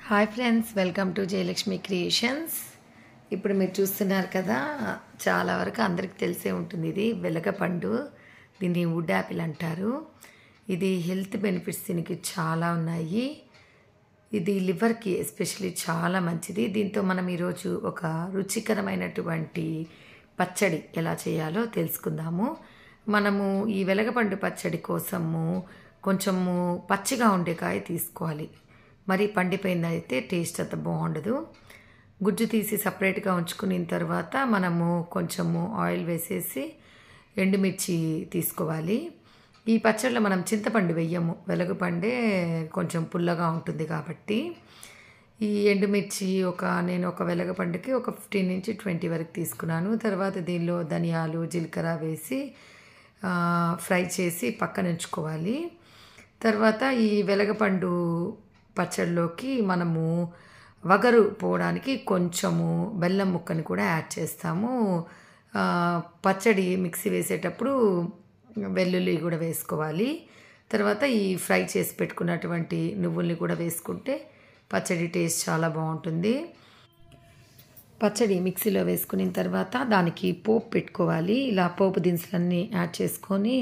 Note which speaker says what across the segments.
Speaker 1: Hi friends, welcome to Jayalakshmi creations. ఇప్పుడు మీరు చూస్తున్నారు కదా, చాలా వరకు అందరికీ తెలిసే ఉంటుంది. ఇది వెలగపండు, దీన్ని వుడ్ యాపిల్ అంటారు. ఇది హెల్త్ బెనిఫిట్స్ దీనికి చాలా ఉన్నాయి. ఇది లివర్కి ఎస్పెషలీ చాలా మంచిది. దీంతో మనం ఈరోజు ఒక రుచికరమైనటువంటి పచ్చడి ఎలా చేయాలో తెలుసుకుందాము. మనము ఈ వెలగపండు పచ్చడి కోసము కొంచెము పచ్చిగా ఉండే కాయ తీసుకోవాలి. మరి పండిపోయిందైతే టేస్ట్ అంత బాగుండదు. గుజ్జు తీసి సపరేట్గా ఉంచుకున్న తర్వాత మనము కొంచెము ఆయిల్ వేసేసి ఎండుమిర్చి తీసుకోవాలి. ఈ పచ్చడిలో మనం చింతపండు వెయ్యము, వెలగపండే కొంచెం పుల్లగా ఉంటుంది కాబట్టి. ఈ ఎండుమిర్చి నేను ఒక వెలగపండుకి ఒక 15 నుంచి 20 వరకు తీసుకున్నాను. తర్వాత దీనిలో ధనియాలు, జీలకర్ర వేసి ఫ్రై చేసి పక్కన ఉంచుకోవాలి. తర్వాత ఈ వెలగపండు పచ్చడిలోకి మనము వగరు పోవడానికి కొంచెము బెల్లం ముక్కని కూడా యాడ్ చేస్తాము. పచ్చడి మిక్సీ వేసేటప్పుడు వెల్లుల్లి కూడా వేసుకోవాలి. తర్వాత ఈ ఫ్రై చేసి పెట్టుకున్నటువంటి నువ్వుల్ని కూడా వేసుకుంటే పచ్చడి టేస్ట్ చాలా బాగుంటుంది. పచ్చడి మిక్సీలో వేసుకున్న తర్వాత దానికి పోపు పెట్టుకోవాలి. ఇలా పోపు దినుసులన్నీ యాడ్ చేసుకొని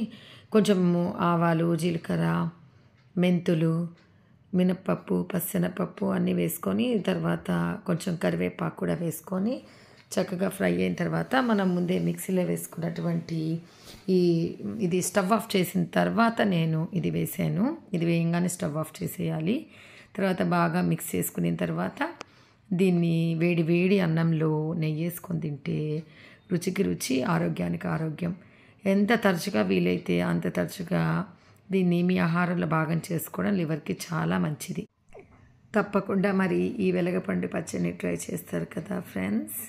Speaker 1: కొంచెము ఆవాలు, జీలకర్ర, మెంతులు, మినప్పప్పు, పచ్చెనపప్పు అన్నీ వేసుకొని తర్వాత కొంచెం కరివేపాకు కూడా వేసుకొని చక్కగా ఫ్రై అయిన తర్వాత మనం ముందే మిక్సీలో వేసుకున్నటువంటి ఇది స్టవ్ ఆఫ్ చేసిన తర్వాత నేను ఇది వేసాను. ఇది వేయంగానే స్టవ్ ఆఫ్ చేసేయాలి. తర్వాత బాగా మిక్స్ చేసుకున్న తర్వాత దీన్ని వేడి వేడి అన్నంలో నెయ్యి వేసుకొని తింటే రుచికి రుచి, ఆరోగ్యానికి ఆరోగ్యం. ఎంత తరచుగా వీలైతే అంత తరచుగా దీన్ని మీ ఆహారంలో భాగం చేసుకోవడం లివర్కి చాలా మంచిది. తప్పకుండా మరి ఈ వెలగపండు పచ్చడిని ట్రై చేస్తారు కదా ఫ్రెండ్స్.